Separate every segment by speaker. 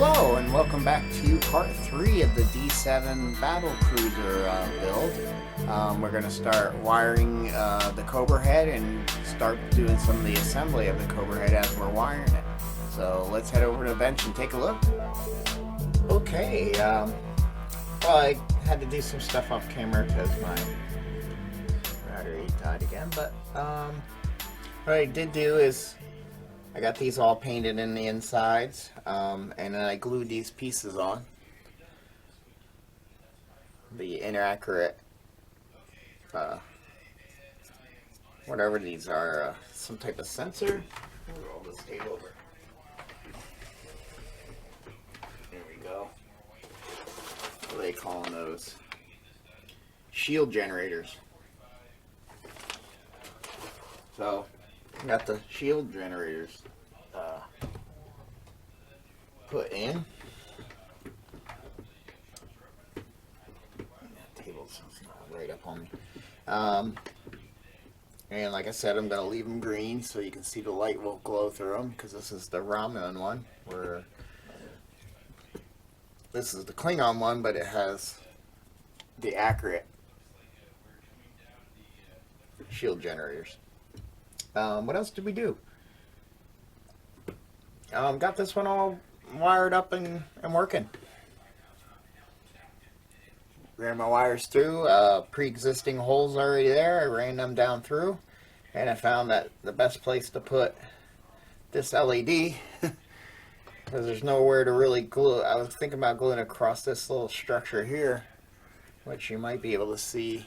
Speaker 1: Hello and welcome back to part 3 of the D7 battle cruiser build. We're going to start wiring the Cobra head and start doing some of the assembly of the Cobra head as we're wiring it. So let's head over to the bench and take a look. Okay, well, I had to do some stuff off camera because my battery died again, but what I did do is I got these all painted in the insides, and then I glued these pieces on. The inaccurate, whatever these are, some type of sensor. I'll roll this tape over. There we go. What are they calling those? Shield generators. So, got the shield generators put in. That table's not right up on me. And like I said, I'm going to leave them green so you can see the light will glow through them, because this is the Romulan one, where this is the Klingon one, but it has the accurate shield generators. What else did we do? Got this one all wired up and working. Ran my wires through. Pre-existing holes already there. I ran them down through, and I found that the best place to put this LED, because there's nowhere to really glue. I was thinking about gluing across this little structure here, which you might be able to see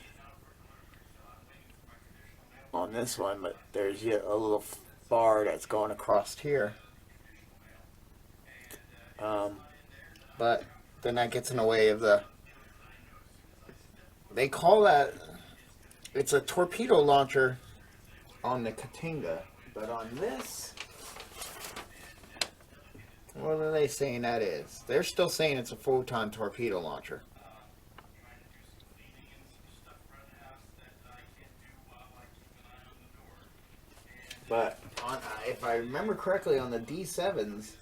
Speaker 1: on this one, but there's yet a little bar that's going across here. But then that gets in the way of the, they call that, it's a torpedo launcher on the Katinga, but on this, what are they saying that is? They're still saying it's a photon torpedo launcher. But if I remember correctly, on the D7s,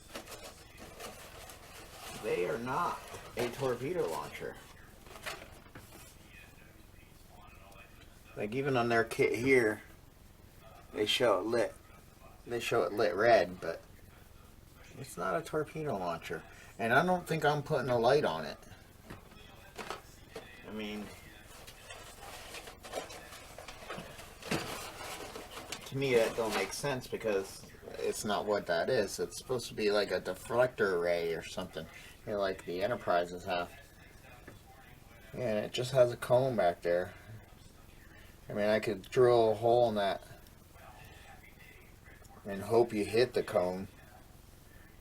Speaker 1: they are not a torpedo launcher. Like even on their kit here, they show it lit. They show it lit red, but it's not a torpedo launcher. And I don't think I'm putting a light on it. I mean, to me that don't make sense, because it's not what that is. It's supposed to be like a deflector array or something, you know, like the Enterprises have. And it just has a cone back there. I mean, I could drill a hole in that and hope you hit the cone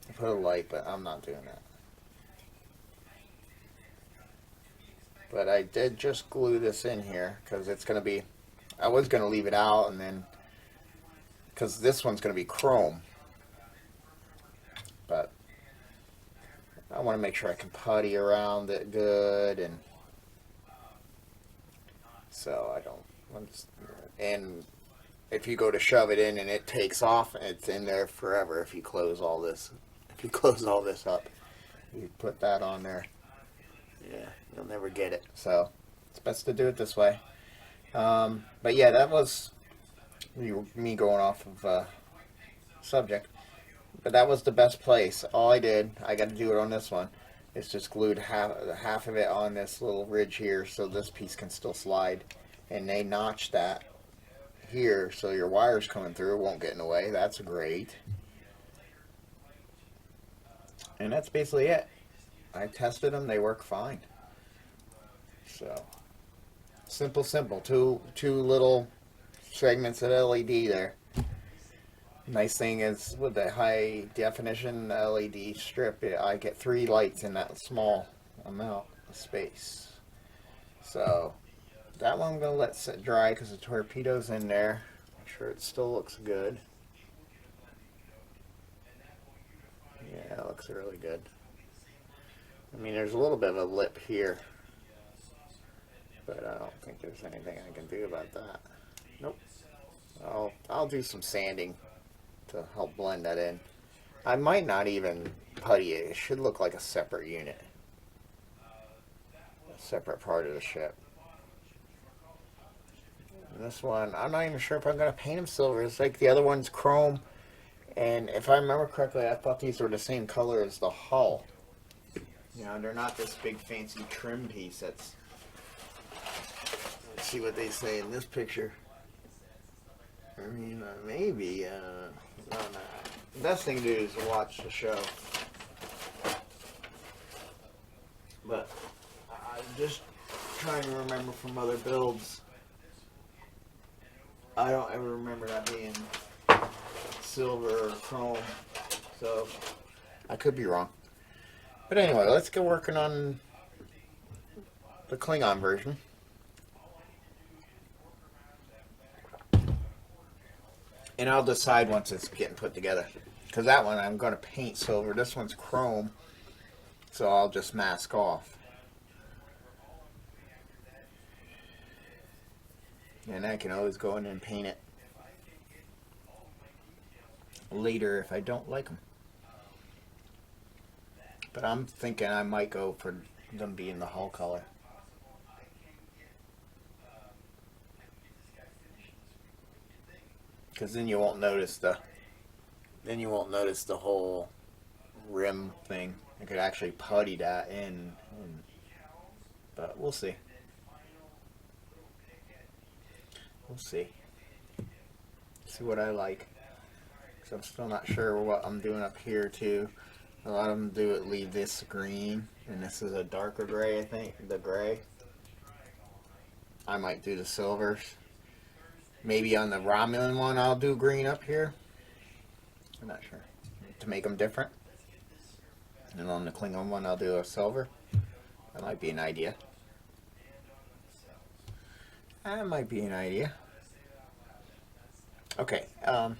Speaker 1: and put a light, but I'm not doing that. But I did just glue this in here because it's going to be, I was going to leave it out, and then because this one's going to be chrome, but I want to make sure I can putty around it good, and so I don't. And if you go to shove it in and it takes off, it's in there forever. If you close all this, up, you put that on there, yeah, you'll never get it. So it's best to do it this way. But yeah, that was me going off of subject, but that was the best place. All I did, I got to do it on this one, is just glued half of it on this little ridge here, so this piece can still slide, and they notched that here so your wires coming through won't get in the way. That's great. And that's basically it. I tested them, they work fine. So simple. Two little segments of LED there. Nice thing is with the high definition LED strip, I get 3 lights in that small amount of space. So that one I'm going to let sit dry because the torpedo's in there. Make sure it still looks good. Yeah, it looks really good. I mean, there's a little bit of a lip here, but I don't think there's anything I can do about that. Nope. I'll do some sanding to help blend that in. I might not even putty it, it should look like a separate unit. A separate part of the ship. And this one, I'm not even sure if I'm going to paint him silver. It's like the other one's chrome. And if I remember correctly, I thought these were the same color as the hull. You know, they're not this big fancy trim piece. Let's see what they say in this picture. I mean, maybe. No. The best thing to do is to watch the show. But I'm just trying to remember from other builds. I don't ever remember that being silver or chrome. So I could be wrong. But anyway, let's get working on the Klingon version. And I'll decide once it's getting put together. Because that one I'm going to paint silver. This one's chrome. So I'll just mask off. And I can always go in and paint it later if I don't like them. But I'm thinking I might go for them being the hull color. Because then you won't notice the whole rim thing. I could actually putty that in, but we'll see. We'll see. See what I like. Because I'm still not sure what I'm doing up here too. A lot of them leave this green, and this is a darker gray, I think. The gray. I might do the silvers. Maybe on the Romulan one I'll do green up here. I'm not sure. To make them different. And on the Klingon one I'll do a silver. That might be an idea. That might be an idea. Okay. Alright,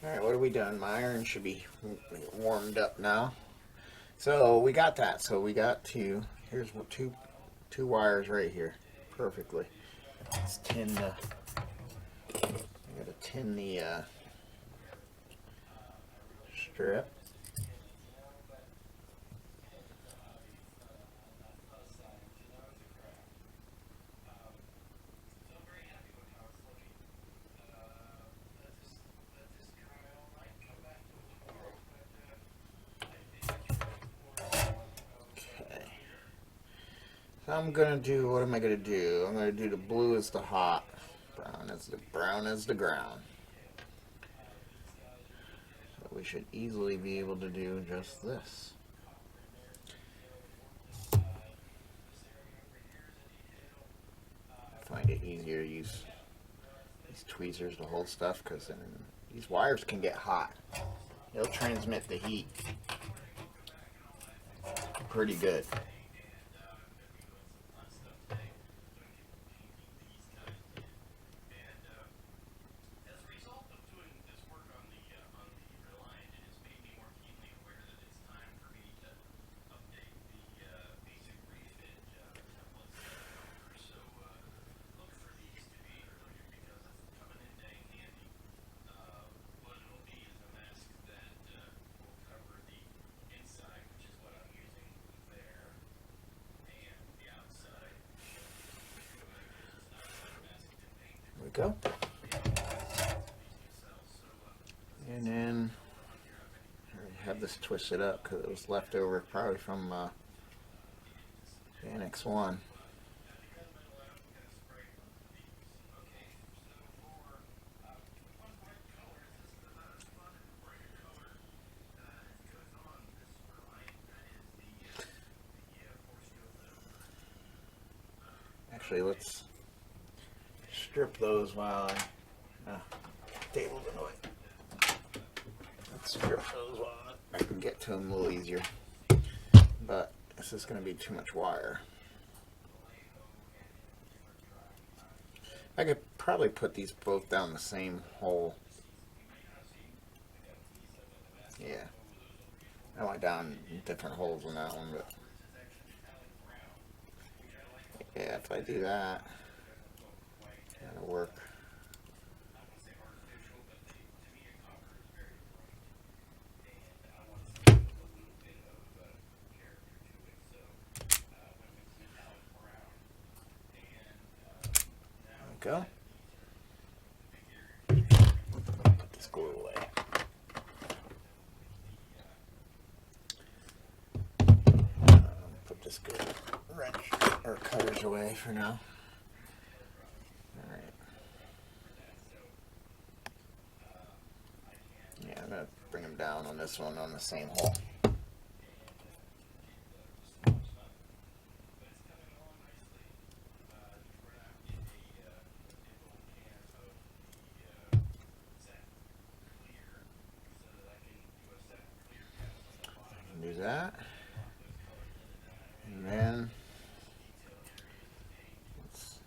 Speaker 1: what are we done? My iron should be warmed up now. So we got that. So we got here's what two wires right here. Perfectly. Let's tin the, I gotta tin the strip. I'm gonna do, what am I gonna do? I'm gonna do the blue as the hot, brown as the ground. So we should easily be able to do just this. I find it easier to use these tweezers to hold stuff because then these wires can get hot. They'll transmit the heat pretty good. Go. And then I have this twisted up because it was left over probably from Annex 1. Actually, let's strip those while table's annoying. Let's strip those while I can get to them a little easier. But this is going to be too much wire. I could probably put these both down the same hole. Yeah. I went down different holes in that one, but yeah, if I do that, that'll work. go. Put this glue away. Put this good wrench or cutters away for now. Alright. Yeah, I'm going to bring them down on this one on the same hole. Do that, and then let's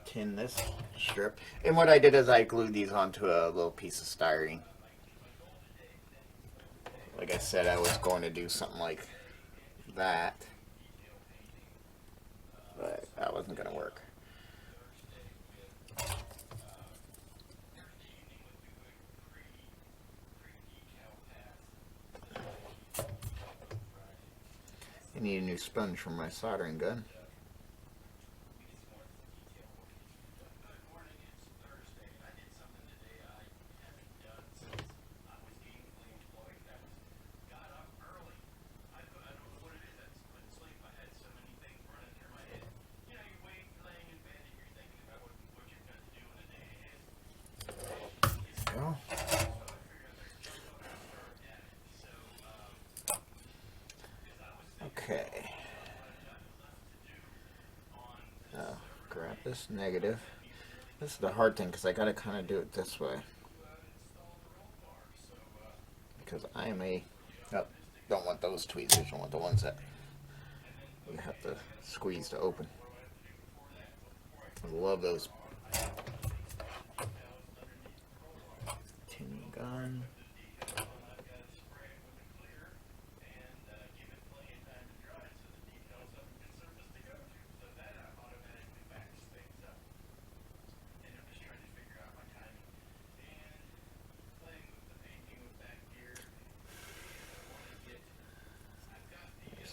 Speaker 1: tin this strip. And what I did is I glued these onto a little piece of styrene. Like I said, I was going to do something like that, but that wasn't going to work. I need a new sponge for my soldering gun. Okay. Now, grab this negative. This is the hard thing because I gotta kind of do it this way. Because I am a... Oh, don't want those tweezers, I want the ones that you have to squeeze to open. I love those. Tin gun.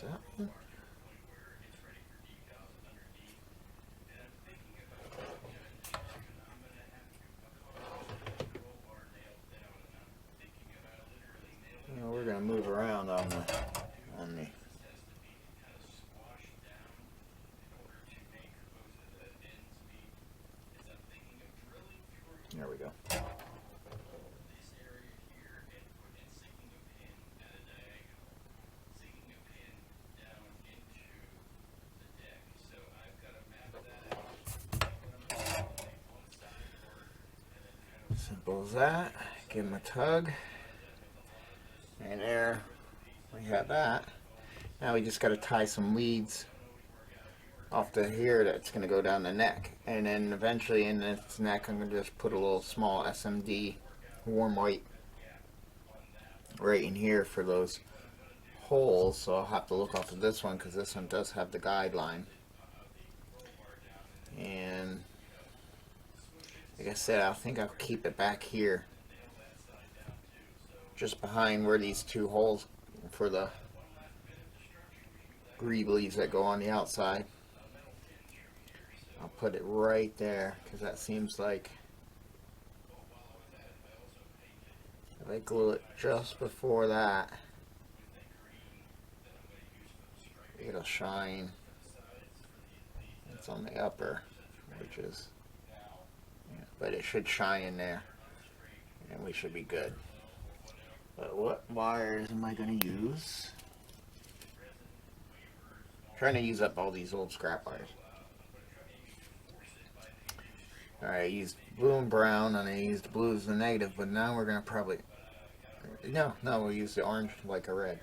Speaker 1: That one. You know, we're going to move around on the there we go. Simple as that. Give them a tug. And there we have that. Now we just got to tie some leads off to here that's going to go down the neck. And then eventually in its neck I'm going to just put a little small SMD warm white right in here for those holes. So I'll have to look off of this one because this one does have the guideline. And like I said, I think I'll keep it back here, just behind where these two holes for the greeblies that go on the outside. I'll put it right there because that seems like if I glue it just before that, it'll shine. It's on the upper, which is... but it should shine in there and we should be good. But what wires am I going to use? I'm trying to use up all these old scrap wires. Alright, I used blue and brown and I used blue as the negative, but now we're going to probably... No, we'll use the orange like a red.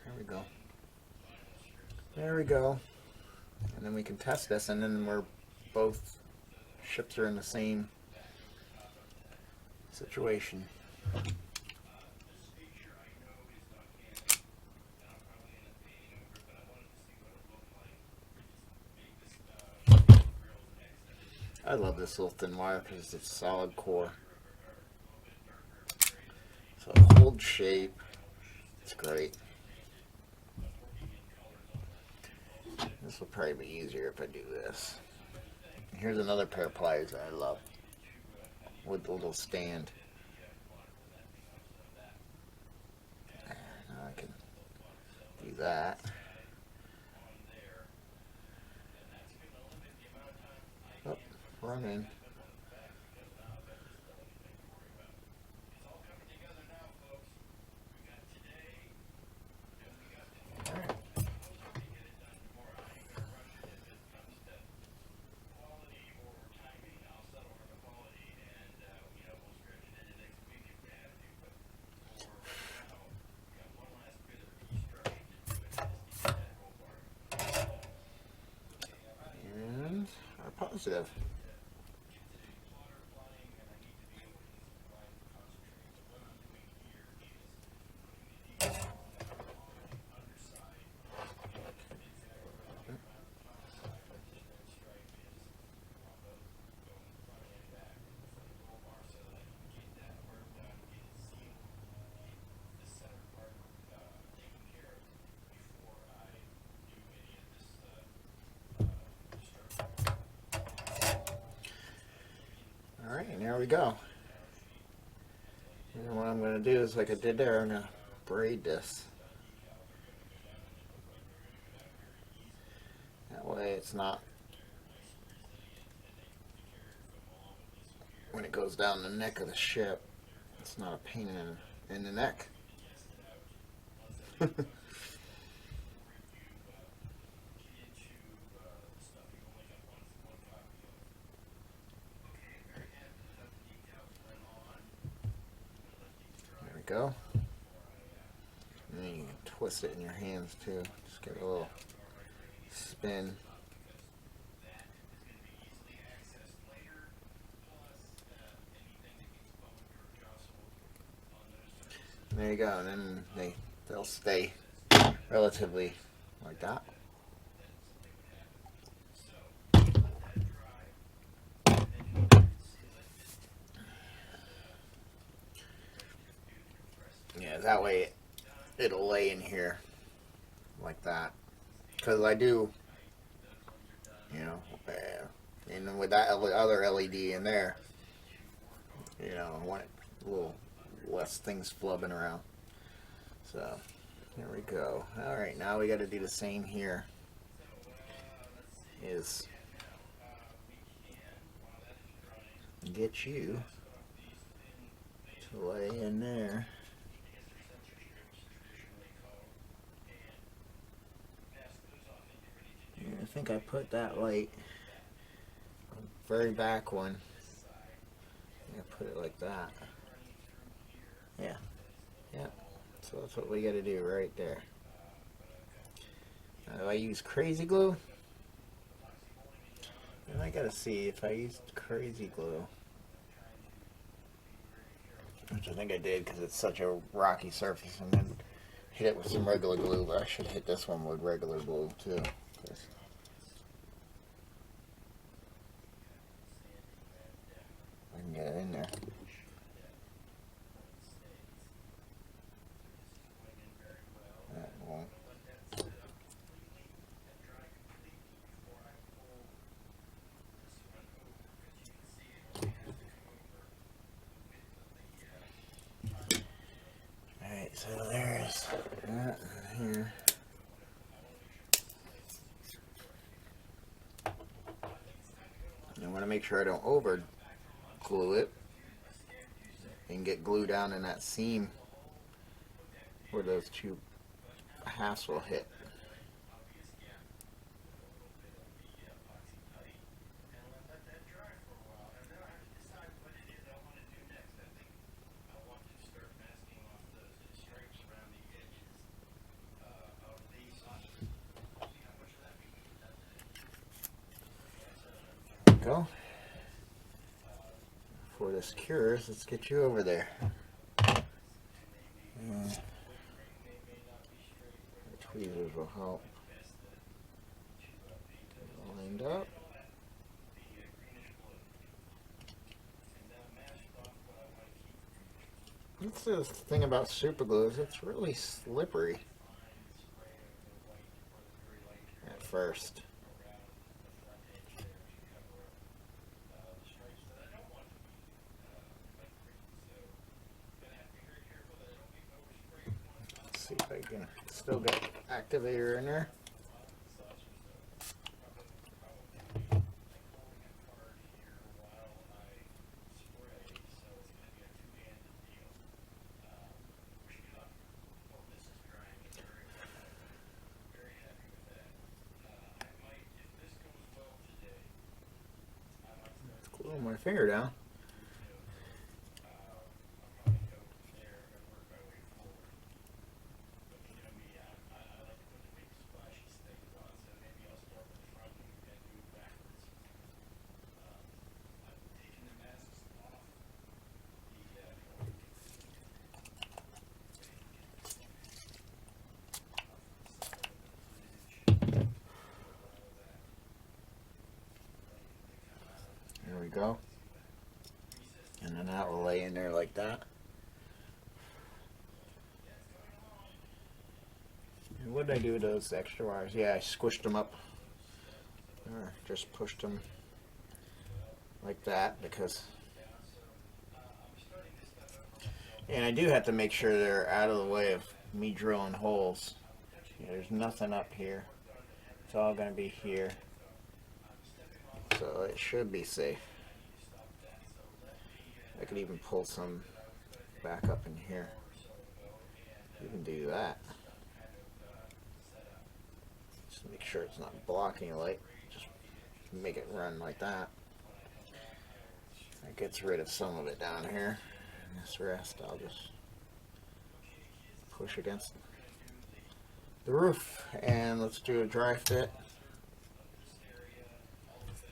Speaker 1: There we go. There we go. And then we can test this, and then we're both... ships are in the same situation. I love this little thin wire because it's a solid core. So it holds shape. It's great. This will probably be easier if I do this. Here's another pair of pliers that I love with the little stand. Now I can do that. Oh, running. And our positive. Alright, there we go. And what I'm going to do is, like I did there, I'm going to braid this. That way it's not, when it goes down the neck of the ship, it's not a pain in the neck. Go. And then you can twist it in your hands too. Just give it a little spin. And there you go. And then they'll stay relatively like that. Yeah, that way it'll lay in here like that. Because I do, you know, and with that other LED in there, you know, I want a little less things flubbing around. So, there we go. Alright, now we got to do the same here. Is get you to lay in there. I think I put that light on the very back one. I put it like that. Yeah. Yeah. So that's what we got to do right there. Now, do I use crazy glue? And I got to see if I used crazy glue. Which I think I did because it's such a rocky surface. And then hit it with some regular glue, but I should hit this one with regular glue too. I can get it in there. That won't. Alright, so there's that here. I want to make sure I don't over glue it and get glue down in that seam where those two halves will hit. Go. Before this cures, let's get you over there. The tweezers will help. Lined up. That's the thing about super glue, is it's really slippery at first. see if I can still get activator in there. Glue my finger down. There we go. And then that will lay in there like that. And what did I do with those extra wires? Yeah, I squished them up. Or just pushed them like that because... And I do have to make sure they're out of the way of me drilling holes. Yeah, there's nothing up here. It's all going to be here. So it should be safe. I could even pull some back up in here. You can do that. Just make sure it's not blocking light. Just make it run like that. That gets rid of some of it down here. And this rest I'll just push against the roof. And let's do a dry fit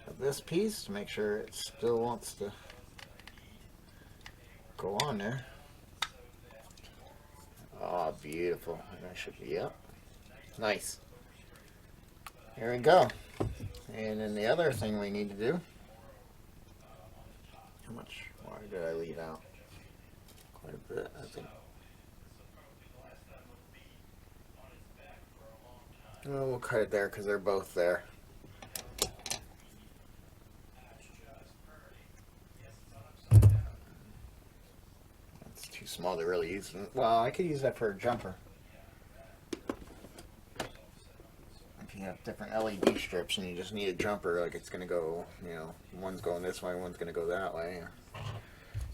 Speaker 1: of this piece to make sure it still wants to go on there. Oh, beautiful. That should be up. Nice. Here we go. And then the other thing we need to do, how much wire did I leave out? Quite a bit, I think. Oh, we'll cut it there because they're both there. That's too small to really use. Well, I could use that for a jumper. If you have different LED strips and you just need a jumper, like it's going to go, you know, one's going this way, one's going to go that way.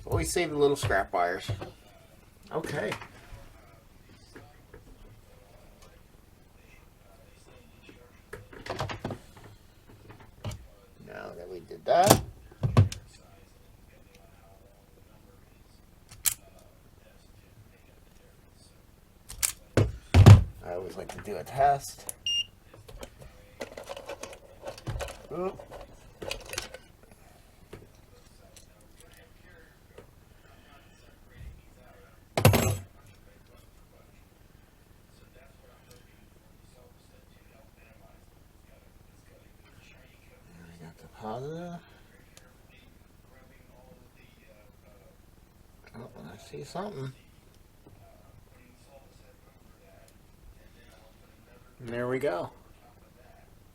Speaker 1: Always save the little scrap wires. Okay. Now that we did that, I always like to do a test. Oop. Positive. Oh, I see something. And there we go.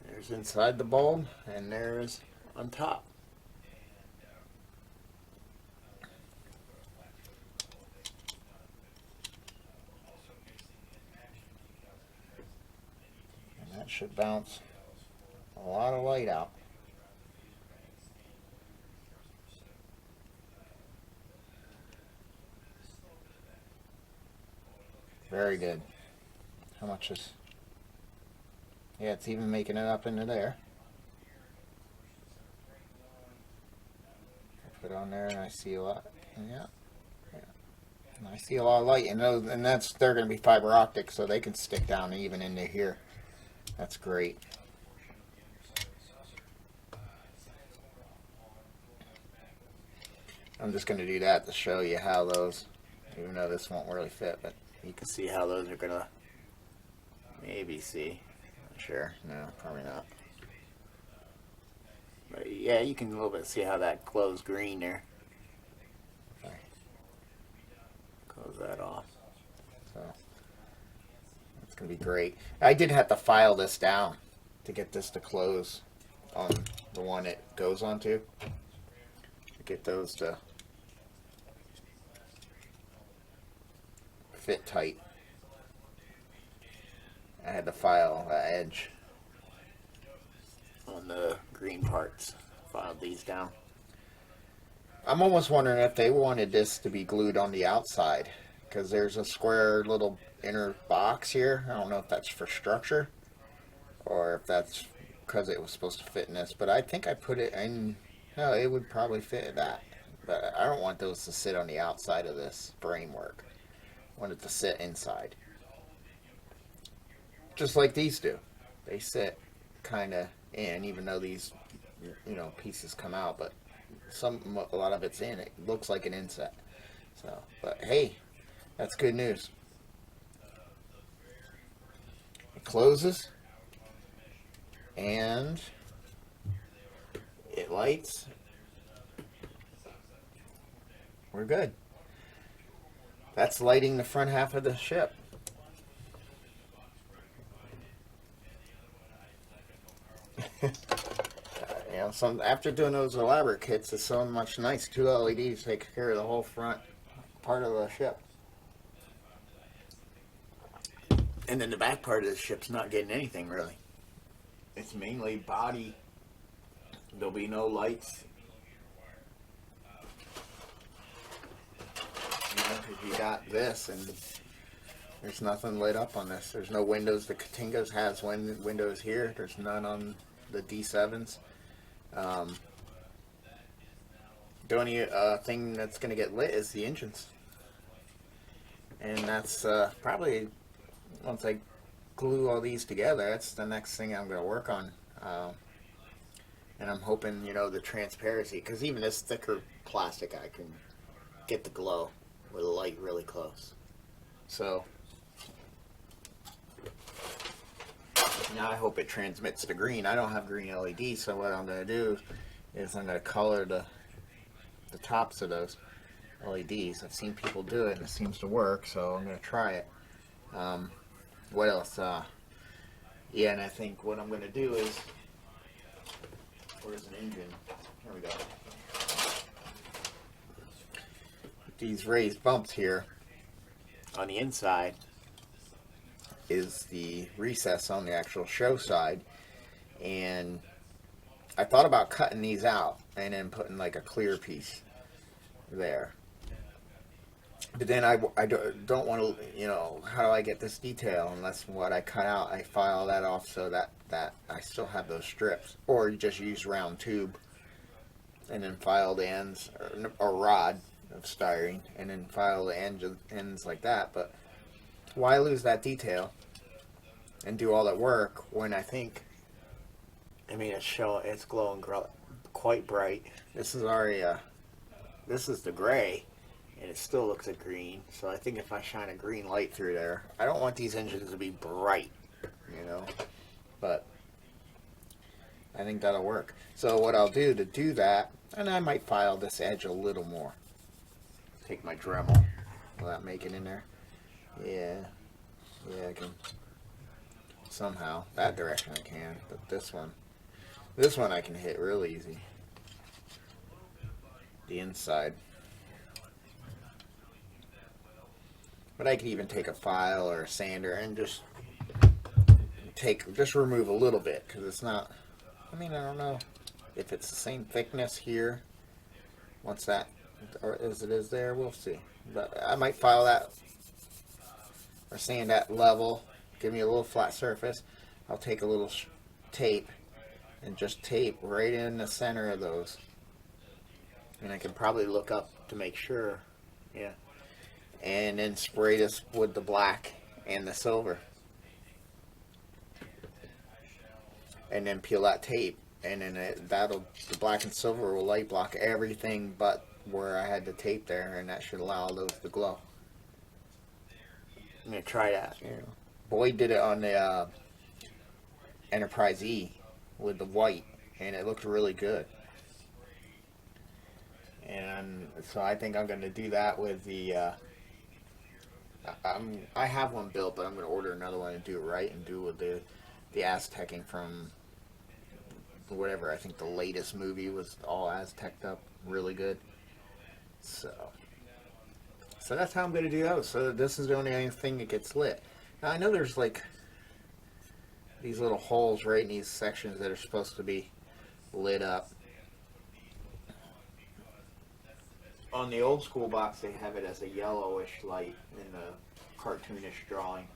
Speaker 1: There's inside the bulb, and there's on top. And that should bounce a lot of light out. Very good. How much is... Yeah, it's even making it up into there. I put it on there and I see a lot. Yeah. And I see a lot of light. And they're going to be fiber optic, so they can stick down even into here. That's great. I'm just going to do that to show you how those, even though this won't really fit, but you can see how those are going to maybe see. Not sure. No, probably not. But yeah, you can a little bit see how that glows green there. Sorry. Close that off. So that's going to be great. I did have to file this down to get this to close on the one it goes onto. Get those to fit tight. I had to file an edge on the green parts. Filed these down. I'm almost wondering if they wanted this to be glued on the outside, because there's a square little inner box here. I don't know if that's for structure or if that's because it was supposed to fit in this, but I think I put it in. No, it would probably fit that, but I don't want those to sit on the outside of this framework. I want it to sit inside, just like these do. They sit kind of in, even though these, pieces come out, but a lot of it's in. It looks like an inset. So, but hey, that's good news. It closes and it lights. We're good. That's lighting the front half of the ship. After doing those elaborate kits, it's so much nice. 2 LEDs take care of the whole front part of the ship. And then the back part of the ship's not getting anything really. It's mainly body. There'll be no lights. Because you got this and there's nothing lit up on this. There's no windows. The Katingos has windows here. There's none on the D7s. The only thing that's going to get lit is the engines. And that's probably, once I glue all these together, that's the next thing I'm going to work on. And I'm hoping, the transparency, because even this thicker plastic, I can get the glow with the light really close. So now I hope it transmits to green. I don't have green LEDs, so what I'm going to do is I'm going to color the tops of those LEDs. I've seen people do it and it seems to work, so I'm going to try it. What else? Yeah, and I think what I'm going to do is, where's an engine? Here we go. These raised bumps here on the inside is the recess on the actual show side, and I thought about cutting these out and then putting like a clear piece there, but then I don't want to, how do I get this detail unless what I cut out I file that off so that I still have those strips, or you just use round tube and then file the ends, or rod of styrene and then file the ends like that. But why lose that detail and do all that work when it's glowing quite bright. This is already this is the gray and it still looks like green, so I think if I shine a green light through there, I don't want these engines to be bright, but I think that'll work. So what I'll do to do that, and I might file this edge a little more. Take my Dremel. Will that make it in there? Yeah, I can. Somehow. That direction I can, but this one I can hit real easy. The inside. But I could even take a file or a sander and just remove a little bit, because it's not, I don't know if it's the same thickness here. Once that, or as it is there, we'll see. But I might file that or sand that level, give me a little flat surface. I'll take a little tape and just tape right in the center of those, and I can probably look up to make sure. Yeah, and then spray this with the black and the silver, and then peel that tape, and then the black and silver will light block everything but where I had the tape there, and that should allow those to glow. I'm gonna try that. Boyd did it on the Enterprise E with the white, and it looked really good. And so I think I'm gonna do that with the. I have one built, but I'm gonna order another one and do it right, and do with the Aztecing from whatever. I think the latest movie was all Azteced up, really good. So that's how I'm going to do those. So this is the only thing that gets lit. Now I know there's like these little holes right in these sections that are supposed to be lit up. On the old school box, they have it as a yellowish light in the cartoonish drawing.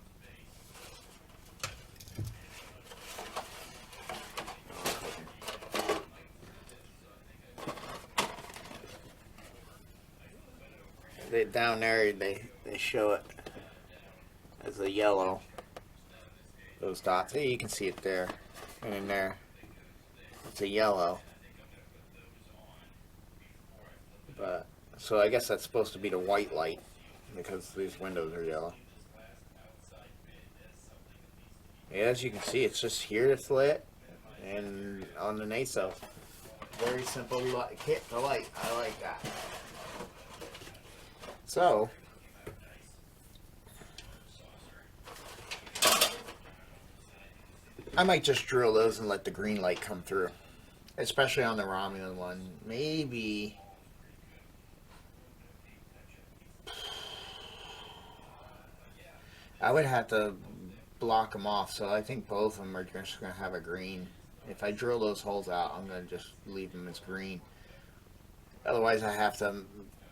Speaker 1: Down there, they show it as a yellow. Those dots. Hey, you can see it there. And in there, it's a yellow. But so I guess that's supposed to be the white light because these windows are yellow. Yeah, as you can see, it's just here it's lit, and on the nacelle. Very simple kit to light. I like that. So, I might just drill those and let the green light come through. Especially on the Romulan one. Maybe... I would have to block them off, so I think both of them are just going to have a green. If I drill those holes out, I'm going to just leave them as green. Otherwise, I have to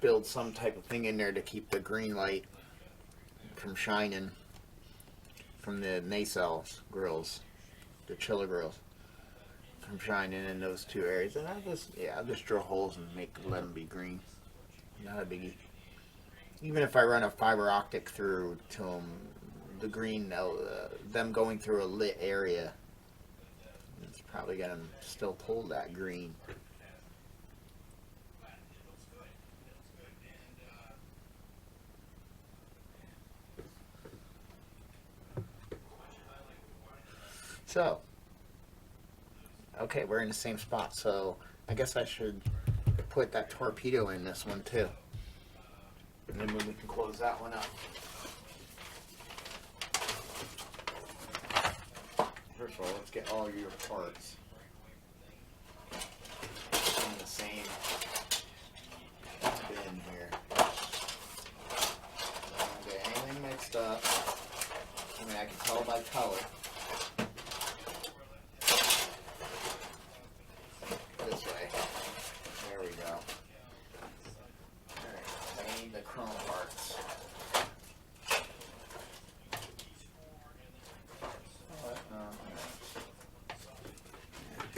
Speaker 1: build some type of thing in there to keep the green light from shining from the nacelles grills, the chiller grills, from shining in those two areas. And I'll just drill holes and let them be green. Not a biggie. Even if I run a fiber optic through to them, the green, them going through a lit area, it's probably going to still pull that green. So, okay, we're in the same spot, so I guess I should put that torpedo in this one too. And then we can close that one up. First of all, let's get all your parts in the same bin here. Don't get anything mixed up. I mean, I can tell by color. This way. There we go. Alright, I need the chrome parts.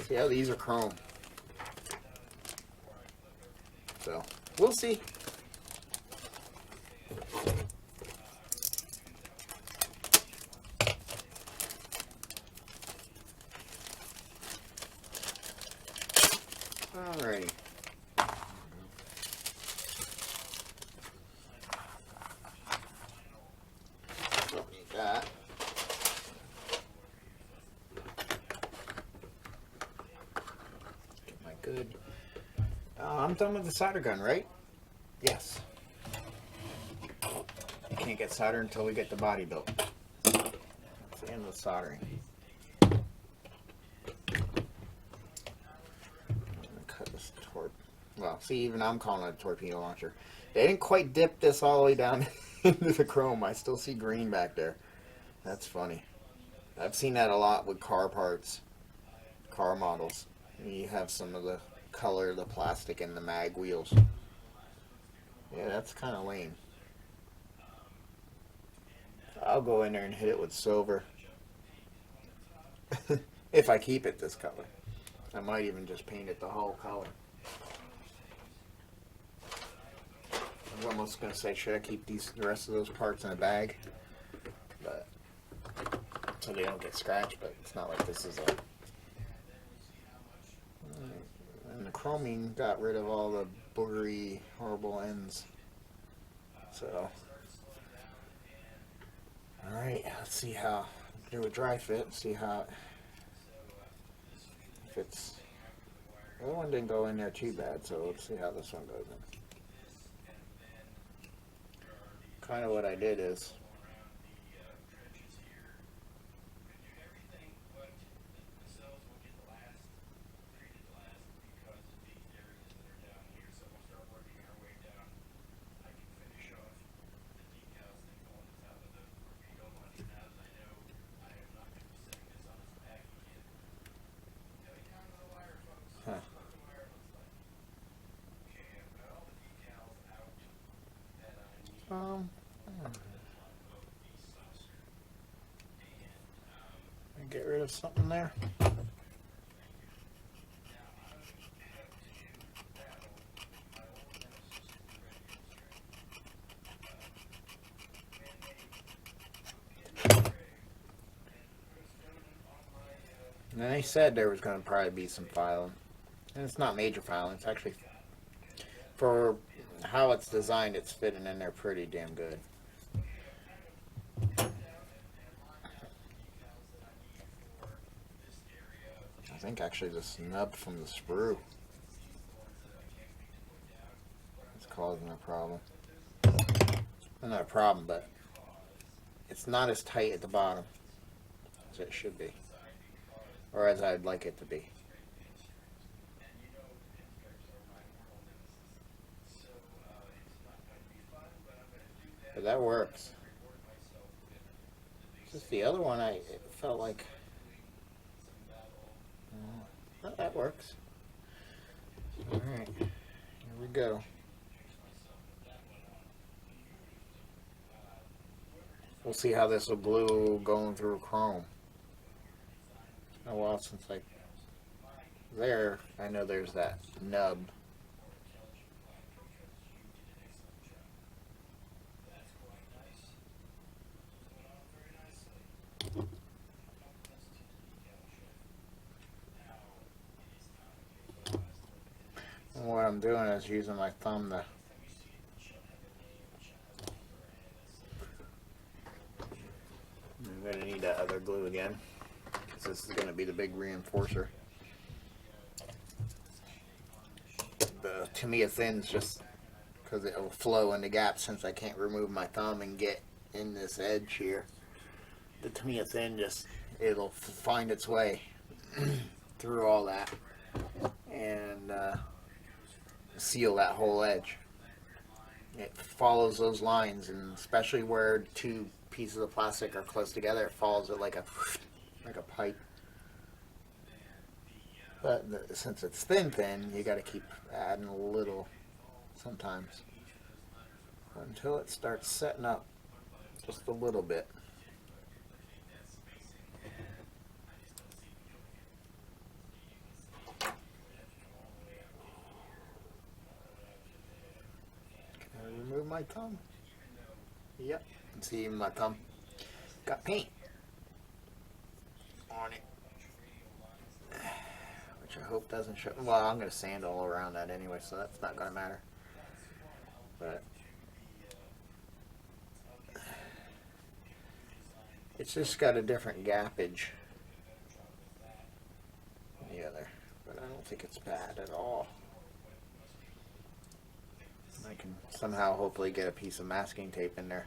Speaker 1: See how these are chrome. So, we'll see. Alrighty. Don't need that. Get my good. I'm done with the solder gun, right? Yes. Can't get solder until we get the body built. That's the end of the soldering. Well, see, even I'm calling it a torpedo launcher. They didn't quite dip this all the way down into the chrome. I still see green back there. That's funny. I've seen that a lot with car parts, car models. You have some of the color, the plastic, and the mag wheels. Yeah, that's kind of lame. I'll go in there and hit it with silver. If I keep it this color. I might even just paint it the whole color. I was almost going to say, should I keep the rest of those parts in a bag? But so they don't get scratched, but it's not like this is a... And the chroming got rid of all the boogery, horrible ends. So, alright, let's see how... Do a dry fit, see how... If it's... The other one didn't go in there too bad, so let's see how this one goes in. Kind of what I did is Get rid of something there. And they said there was going to probably be some filing. And it's not major filing. It's actually, for how it's designed, it's fitting in there pretty damn good. I think actually the snub from the sprue is causing a problem. Well, not a problem, but it's not as tight at the bottom as it should be. Or as I'd like it to be. But that works. Just the other one, it felt like... well, that works. Alright, here we go. We'll see how this will glue going through chrome. It's been a while since I know there's that nub. And what I'm doing is using my thumb to I'm going to need that other glue again, because this is going to be the big reinforcer. The Tamiya Thin's just because it will flow into gaps since I can't remove my thumb and get in this edge here. The Tamiya Thin it'll find its way through all that and seal that whole edge. It follows those lines, and especially where two pieces of plastic are close together, it follows it like a pipe. But since it's thin, you got to keep adding a little sometimes until it starts setting up just a little bit. Can I remove my thumb? Yep. See, even my thumb got paint on it, which I hope doesn't show. Well, I'm going to sand all around that anyway, so that's not going to matter. But it's just got a different gappage than the other, but I don't think it's bad at all. I can somehow hopefully get a piece of masking tape in there.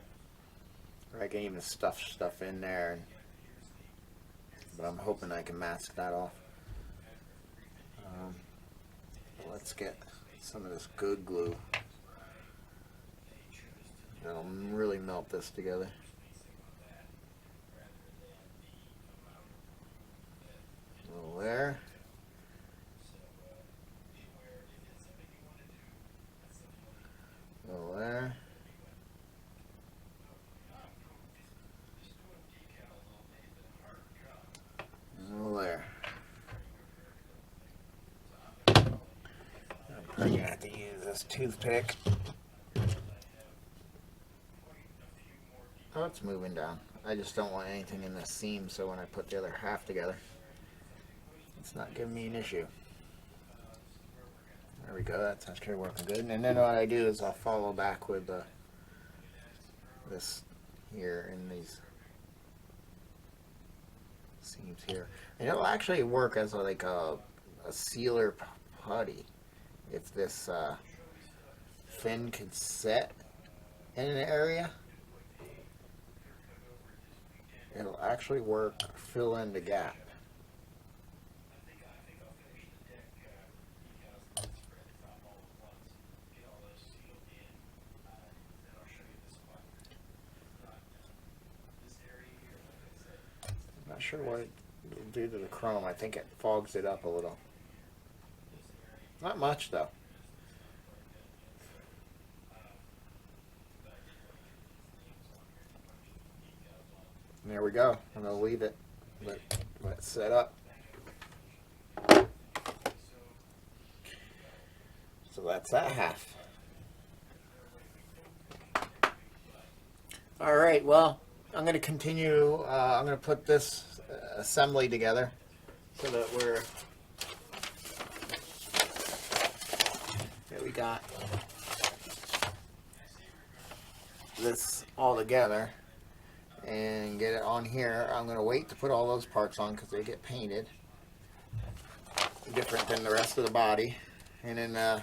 Speaker 1: Or I can even stuff stuff in there, but I'm hoping I can mask that off. Let's get some of this good glue. That'll really melt this together. A little there. A little there. There. I'm probably gonna have to use this toothpick. Oh, it's moving down. I just don't want anything in the seam, so when I put the other half together, it's not giving me an issue. There we go. That's actually working good. And then what I do is I'll follow back with this here in these seams here, and it'll actually work as like a sealer putty if this fin could set in an area. It'll actually work, fill in the gap. Not sure what it'll do to the chrome. I think it fogs it up a little. Not much though. And there we go. I'm going to leave it let's set up. So that's that half. All right, well, I'm going to continue. I'm going to put this assembly together so that we got this all together and get it on here. I'm going to wait to put all those parts on because they get painted different than the rest of the body. And then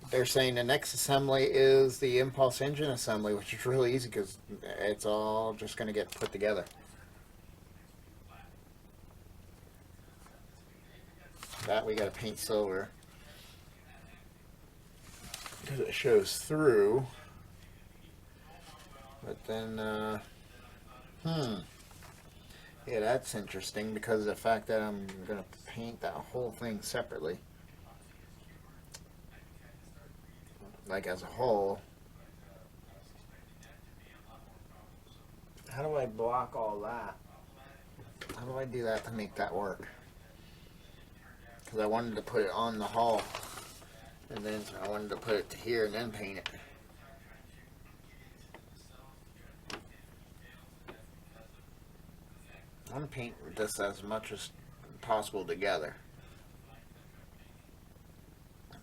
Speaker 1: they're saying the next assembly is the impulse engine assembly, which is really easy because it's all just going to get put together. That we got to paint silver because it shows through. But then, yeah, that's interesting because of the fact that I'm going to paint that whole thing separately. Like as a whole. How do I block all that? How do I do that to make that work? Because I wanted to put it on the hull, and then I wanted to put it to here and then paint it. I want to paint this as much as possible together.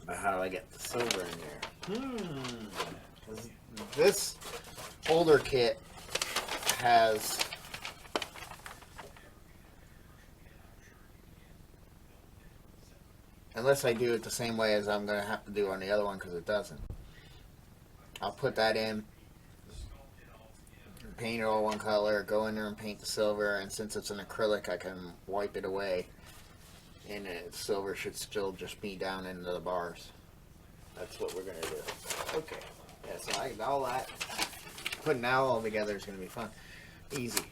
Speaker 1: But how do I get the silver in there? This older kit has unless I do it the same way as I'm going to have to do on the other one because it doesn't. I'll put that in, paint it all one color, go in there and paint the silver, and since it's an acrylic I can wipe it away and the silver should still just be down into the bars. That's what we're going to do. Okay. Yeah, so I all that. Putting that all together is going to be fun. Easy.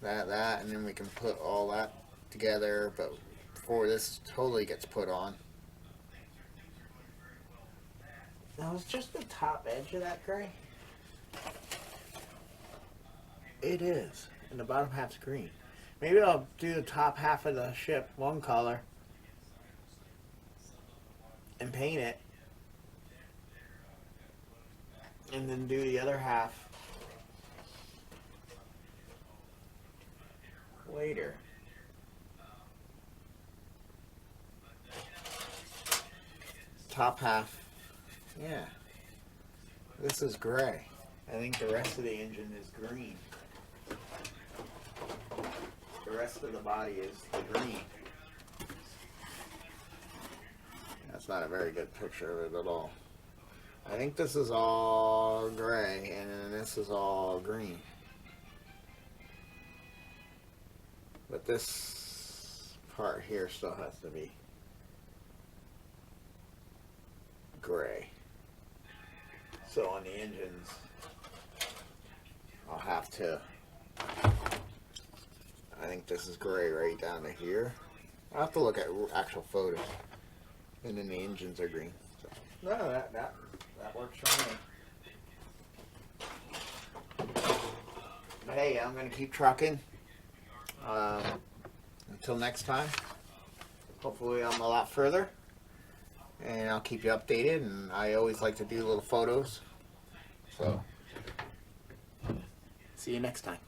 Speaker 1: That, and then we can put all that together, but before this totally gets put on. Now, it's just the top edge of that gray. It is. And the bottom half's green. Maybe I'll do the top half of the ship one color and paint it, and then do the other half later. Top half, yeah. This is gray. I think the rest of the engine is green. The rest of the body is green. That's not a very good picture of it at all. I think this is all gray and then this is all green. But this part here still has to be gray. So on the engines, I'll have to, I think this is gray right down to here. I'll have to look at actual photos. And then the engines are green. So, no, that works for me. But hey, I'm going to keep trucking. Until next time. Hopefully I'm a lot further. And I'll keep you updated. And I always like to do little photos. So, see you next time.